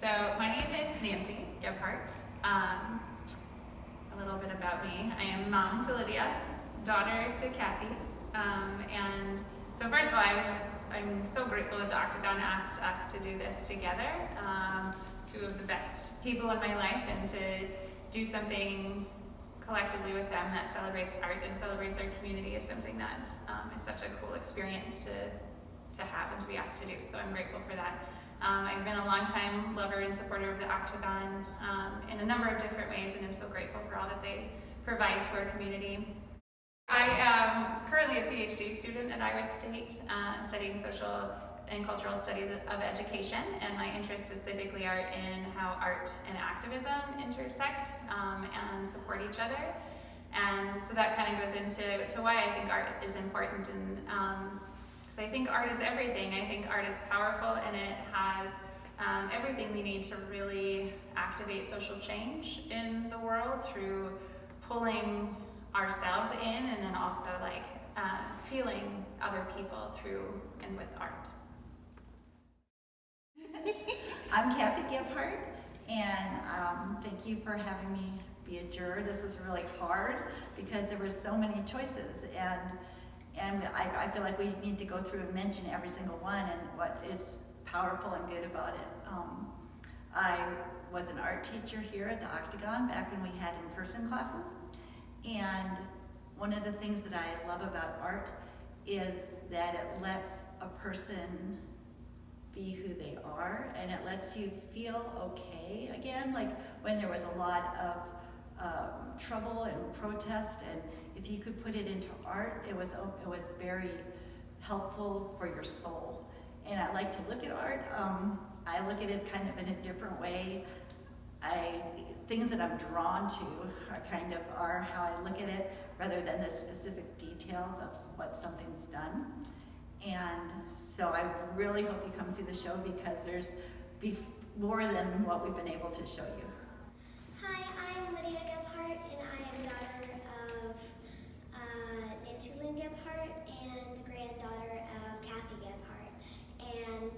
So my name is Nancy Gebhart. A little bit about me. I am mom to Lydia, daughter to Cathie, and so first of all, I'm so grateful that the Octagon asked us to do this together. Two of the best people in my life, and to do something collectively with them that celebrates art and celebrates our community is something that is such a cool experience to have and to be asked to do. So I'm grateful for that. I've been a long-time lover and supporter of the Octagon in a number of different ways, and I'm so grateful for all that they provide to our community. I am currently a PhD student at Iowa State, studying social and cultural studies of education, and my interests specifically are in how art and activism intersect and support each other. And so that kind of goes into why I think art is important, and because I think art is everything. I think art is powerful, and it has everything we need to really activate social change in the world through pulling ourselves in, and then also feeling other people through and with art. I'm Cathie Gebhart, and thank you for having me be a juror. This was really hard because there were so many choices, and I feel like we need to go through and mention every single one and what is powerful and good about it. I was an art teacher here at the Octagon back when we had in-person classes, and one of the things that I love about art is that it lets a person be who they are, and it lets you feel okay again, like when there was a lot of trouble and protest, and if you could put it into art, it was very helpful for your soul. And I like to look at art. I look at it kind of in a different way. Things that I'm drawn to are how I look at it, rather than the specific details of what something's done. And so I really hope you come see the show, because there's more than what we've been able to show you. Hi, I'm Lydia Gerbert, and I am daughter of Nancy Gebhart and granddaughter of Cathie Gebhart. And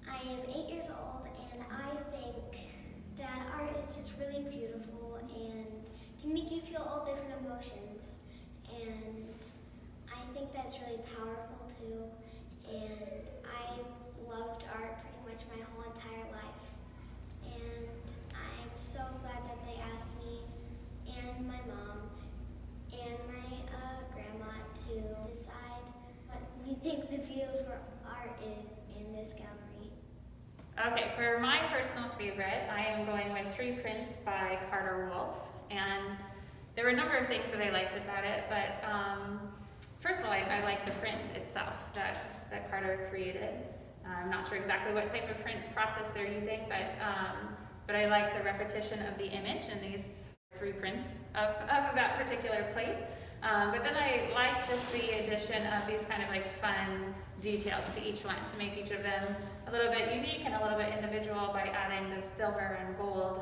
I am 8 years old, and I think that art is just really beautiful and can make you feel all different emotions. And I think that's really powerful too. And I've loved art pretty much my whole entire life. And I'm so glad that they asked me and my mom and my grandma to decide what we think the view for art is in this gallery. Okay, for my personal favorite, I am going with Three Prints by Carter Wolf. And there were a number of things that I liked about it, but first of all, I like the print itself that Carter created. I'm not sure exactly what type of print process they're using, but I like the repetition of the image in these three prints of that particular plate. But then I like just the addition of these kind of fun details to each one, to make each of them a little bit unique and a little bit individual, by adding the silver and gold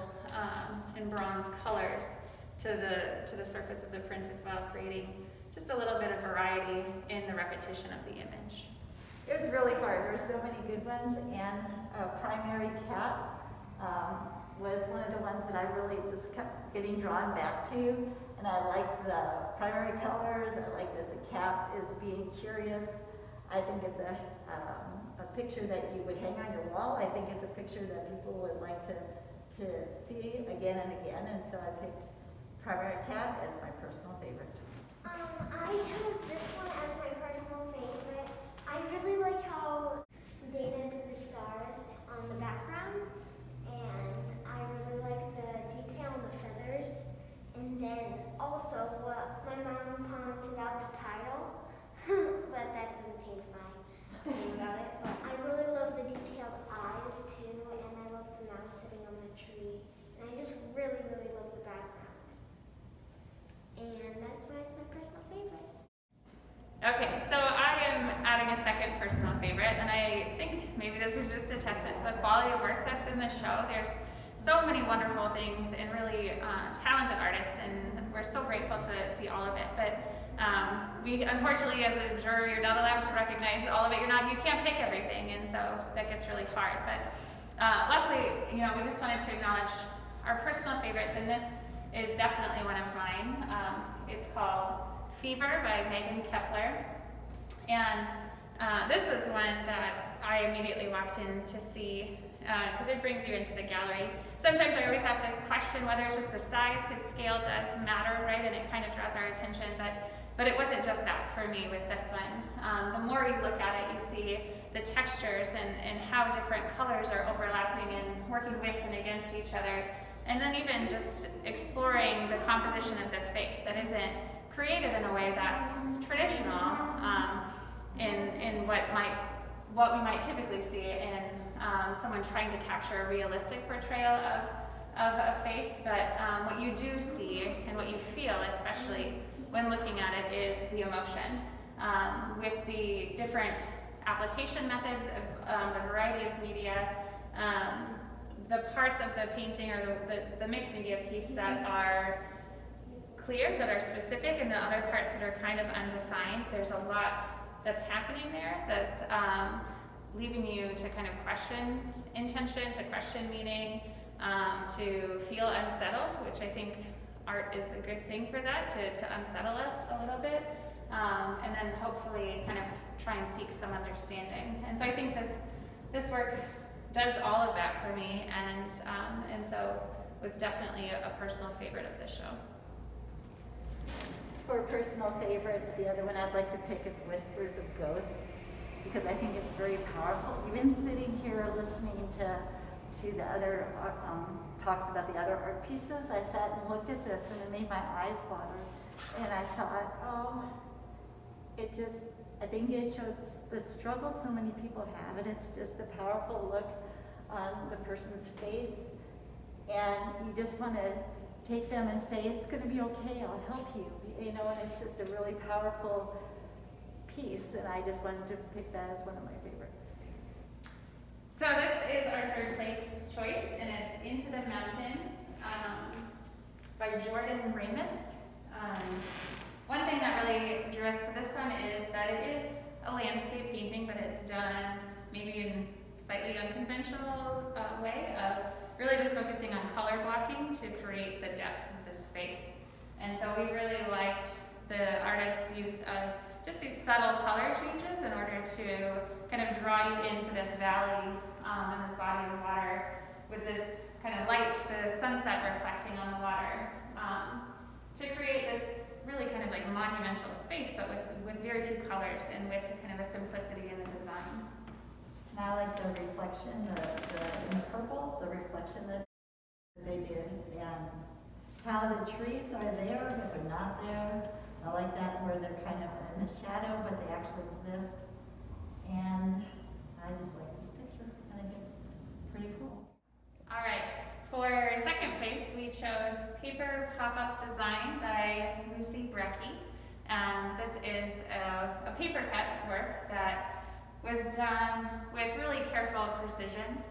and bronze colors to the surface of the print as well, creating just a little bit of variety in the repetition of the image. It was really hard. There were so many good ones, and Primary Cat was one of the ones that I really just kept getting drawn back to. And I like the primary colors. I like that the cat is being curious. I think it's a picture that you would hang on your wall. I think it's a picture that people would like to see again and again. And so I picked Primary Cat as my personal favorite. I chose this one as my personal favorite. I really like how Dana did the stars on the background, and I really like the detail on the feathers, and then also what my mom pointed out, the title, but that doesn't change my opinion about it. But I really love the detailed eyes too, and I love the mouse sitting on the tree, and I just really, really love the background. And that's why it's my personal favorite. Okay, so I am adding a second personal favorite, and I think maybe this is just a testament to the quality of work that's in the show. There's so many wonderful things and really talented artists, and we're so grateful to see all of it. But we, unfortunately, as a juror, you're not allowed to recognize all of it. You can't pick everything, and so that gets really hard. But luckily, we just wanted to acknowledge our personal favorites, and this is definitely one of mine. It's called Fever by Megan Kepler, and this was one that I immediately walked in to see because it brings you into the gallery. Sometimes I always have to question whether it's just the size, because scale does matter, right, and it kind of draws our attention, but it wasn't just that for me with this one. The more you look at it, you see the textures and how different colors are overlapping and working with and against each other. And then even just exploring the composition of the face that isn't created in a way that's traditional in what we might typically see in someone trying to capture a realistic portrayal of a face. But what you do see and what you feel, especially when looking at it, is the emotion. With the different application methods of a variety of media, the parts of the painting or the mixed media piece that are clear, that are specific, and the other parts that are kind of undefined, there's a lot that's happening there that's leaving you to kind of question intention, to question meaning, to feel unsettled, which I think art is a good thing for that, to unsettle us a little bit, and then hopefully kind of try and seek some understanding. And so I think this work does all of that for me, and so was definitely a personal favorite of the show. For a personal favorite, the other one I'd like to pick is Whispers of Ghosts, because I think it's very powerful. Even sitting here listening to the other talks about the other art pieces, I sat and looked at this and it made my eyes water. And I thought, I think it shows the struggle so many people have, and it's just a powerful look on the person's face. And you just want to take them and say, it's going to be okay, I'll help you. And it's just a really powerful piece, and I just wanted to pick that as one of my favorites. So this is our third place choice, and it's Into the Mountains by Rasmus. One thing that really drew us to this one is that it is a landscape painting, but it's done maybe in a slightly unconventional way of really just focusing on color blocking to create the depth of the space. And so we really liked the artist's use of just these subtle color changes in order to kind of draw you into this valley and this body of water with this kind of light, the sunset reflecting on the water, to create this really kind of like monumental space, but with very few colors and with kind of a simplicity in the design. And I like the reflection, in the purple, the reflection that they did, and how the trees are there, but they're not there. I like that where they're kind of in the shadow, but they actually exist. And I just like this picture. I think it's pretty cool. All right, for second place, we chose Paper Pop-Up Design by Brecki. And this is a paper cut work that was done with really careful precision.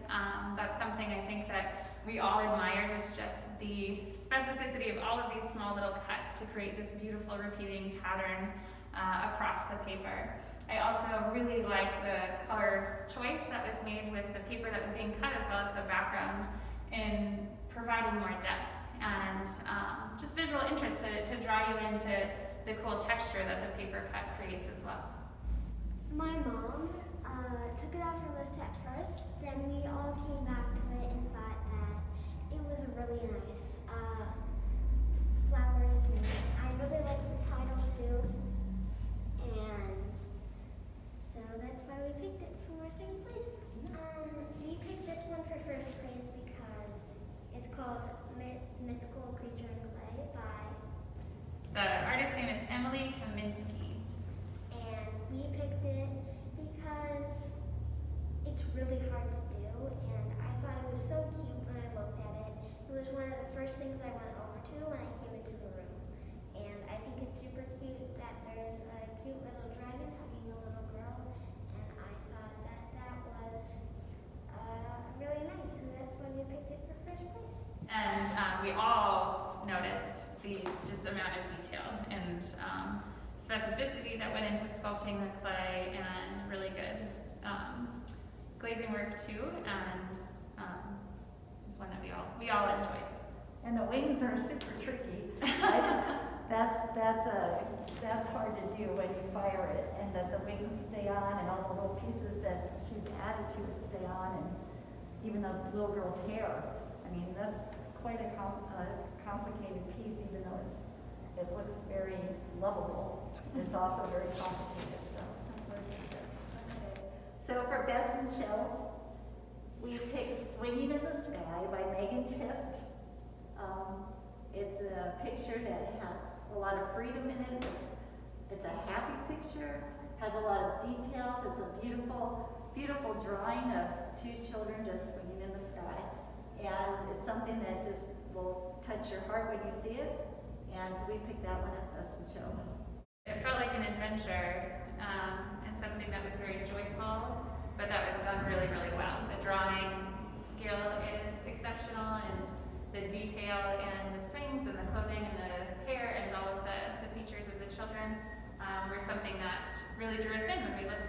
That's something I think that we all admired, was just the specificity of all of these small little cuts to create this beautiful repeating pattern across the paper. I also really like the color choice that was made with the paper that was being cut, as well as the background, in providing more depth and just visual interest to draw you into the cool texture that the paper cut creates as well. My mom took it off her list at first, then we all came back to it and thought that it was a really nice flowers, and I really liked the title too, and so that's why we picked it for our second place. We picked this one for first place because it's called Mythical Creature in Clay by... The artist's name is Kaminsky. And we picked it because it's really hard to do, and I thought it was so cute when I looked at it. It was one of the first things I went over to when I came into the room. And I think it's super cute that there's a cute little dragon hugging a little girl, and I thought that was really nice, and that's why we picked it for first place. And we all noticed the just amount of detail and specificity that went into sculpting the clay, and really good glazing work too, and It was one that we all enjoyed. And the wings are super tricky. That's hard to do when you fire it, and that the wings stay on, and all the little pieces that she's added to it stay on, and even the little girl's hair. I mean, that's quite a complicated piece, even though it looks very lovable. It's also very complicated, so that's what it is there. Okay. So for Best in Show, we picked Swinging in the Sky by Tift. It's a picture that has a lot of freedom in it. It's a happy picture, has a lot of details. It's a beautiful, beautiful drawing of two children just swinging in the sky. And it's something that just will touch your heart when you see it. And so we picked that one as Best in Show. It felt like an adventure, and something that was very joyful, but that was done really, really well. The drawing skill is exceptional, and the detail and the swings and the clothing and the hair and all of the features of the children were something that really drew us in when we looked